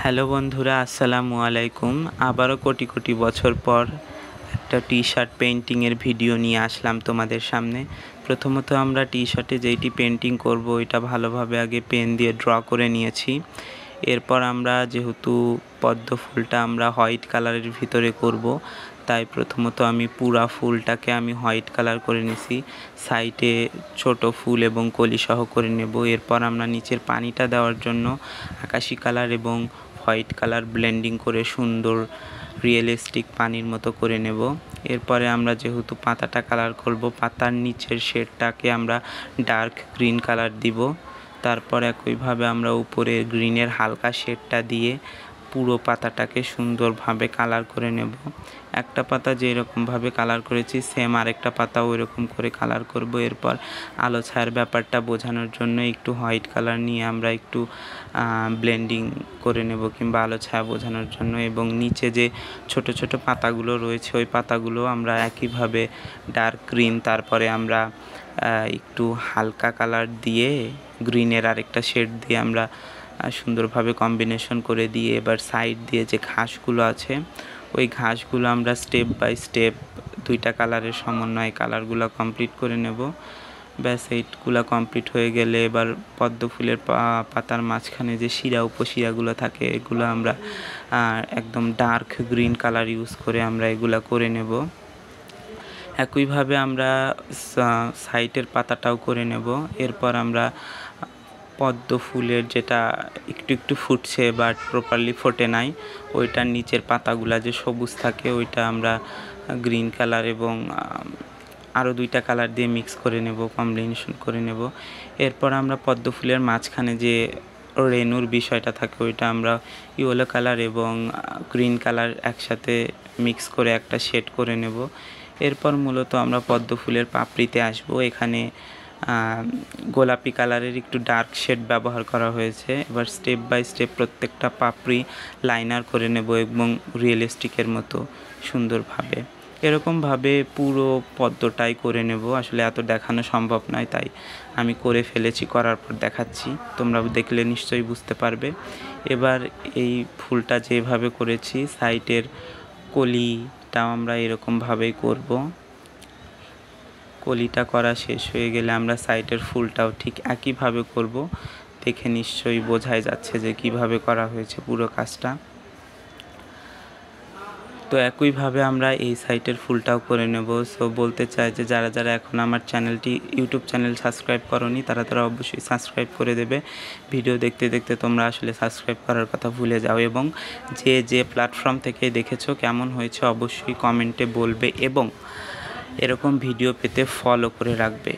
Hello বন্ধুরা, আসসালামু আলাইকুম। আবারও কোটি কোটি বছর পর একটা টি শার্ট পেইন্টিংয়ের ভিডিও নিয়ে আসলাম তোমাদের সামনে। প্রথমত আমরা টি শার্টে যেইটি পেইন্টিং করব ওইটা ভালোভাবে আগে পেন দিয়ে ড্র করে নিয়েছি। এরপর আমরা যেহেতু পদ্ম ফুলটা আমরা হোয়াইট কালারের ভিতরে করব, তাই প্রথমত আমি পুরা ফুলটাকে আমি হোয়াইট কালার করে নিয়েছি, সাইডে ছোট ফুল এবং কলি সহ করে নেব। এরপর আমরা নিচের পানিটা দেওয়ার জন্য আকাশি কালার এবং হোয়াইট কালার ব্লেন্ডিং করে সুন্দর রিয়েলিস্টিক পানির মতো করে নেব। এরপরে আমরা যেহেতু পাতাটা কালার করব, পাতার নিচের শেডটাকে আমরা ডার্ক গ্রিন কালার দিব। তারপর একইভাবে আমরা উপরে গ্রিনের হালকা শেডটা দিয়ে পুরো পাতাটাকে সুন্দরভাবে কালার করে নেব। একটা পাতা যেরকমভাবে কালার করেছি সেম আরেকটা পাতাও ওইরকম করে কালার করব। এরপর আলো ছায়ার ব্যাপারটা বোঝানোর জন্য একটু হোয়াইট কালার নিয়ে আমরা একটু ব্লেন্ডিং করে নেব, কিংবা আলো ছায়া বোঝানোর জন্য। এবং নিচে যে ছোট ছোট পাতাগুলো রয়েছে ওই পাতাগুলো আমরা একইভাবে ডার্ক গ্রিন, তারপরে আমরা একটু হালকা কালার দিয়ে গ্রিনের আরেকটা শেড দিয়ে আমরা সুন্দরভাবে কম্বিনেশন করে দিয়ে এবার সাইড দিয়ে যে ঘাসগুলো আছে ওই ঘাসগুলো আমরা স্টেপ বাই স্টেপ দুইটা কালারের সমন্বয়ে কালারগুলো কমপ্লিট করে নেব। ব্যাস এইটগুলো কমপ্লিট হয়ে গেলে এবার পদ্ম ফুলের পাতার মাঝখানে যে শিরা উপশিরাগুলো থাকে এগুলো আমরা একদম ডার্ক গ্রিন কালার ইউজ করে আমরা এগুলো করে নেব। একইভাবে আমরা সাইডের পাতাটাও করে নেব। এরপর আমরা পদ্ম ফুলের যেটা একটু একটু ফুটছে বাট প্রপারলি ফোটে নাই ওইটার নিচের পাতাগুলা যে সবুজ থাকে ওইটা আমরা গ্রিন কালার এবং আরও দুইটা কালার দিয়ে মিক্স করে নেব, কম্বিনেশন করে নেব। এরপর আমরা পদ্ম ফুলের মাঝখানে যে রেণুর বিষয়টা থাকে ওইটা আমরা ইয়েলো কালার এবং গ্রিন কালার একসাথে মিক্স করে একটা শেড করে নেব। এরপর মূলত আমরা পদ্ম ফুলের পাপড়িতে আসব। এখানে গোলাপি কালারের একটু ডার্ক শেড ব্যবহার করা হয়েছে। এবার স্টেপ বাই স্টেপ প্রত্যেকটা পাপড়ি লাইনার করে নেব এবং রিয়েলিস্টিকের মতো সুন্দরভাবে এরকমভাবে পুরো পদ্মটাই করে নেব। আসলে এত দেখানো সম্ভব নয়, তাই আমি করে ফেলেছি, করার পর দেখাচ্ছি, তোমরা দেখলে নিশ্চয়ই বুঝতে পারবে। এবার এই ফুলটা যেভাবে করেছি সাইডের কলিটাও আমরা এরকমভাবেই করব। কলিটা করা শেষ হয়ে গেলে আমরা সাইডের ফুলটাও ঠিক একইভাবে করব। দেখে নিশ্চয়ই বোঝাই যাচ্ছে যে কিভাবে করা হয়েছে পুরো কাজটা। তো একইভাবে আমরা এই সাইডের ফুলটাও করে নেব। সো বলতে চাই যে যারা যারা এখন আমার ইউটিউব চ্যানেল সাবস্ক্রাইব করোনি তারা অবশ্যই সাবস্ক্রাইব করে দেবে। ভিডিও দেখতে দেখতে তোমরা আসলে সাবস্ক্রাইব করার কথা ভুলে যাও, এবং যে প্ল্যাটফর্ম থেকে দেখেছো কেমন হয়েছে অবশ্যই কমেন্টে বলবে, এবং এরকম ভিডিও পেতে ফলো করে রাখবে।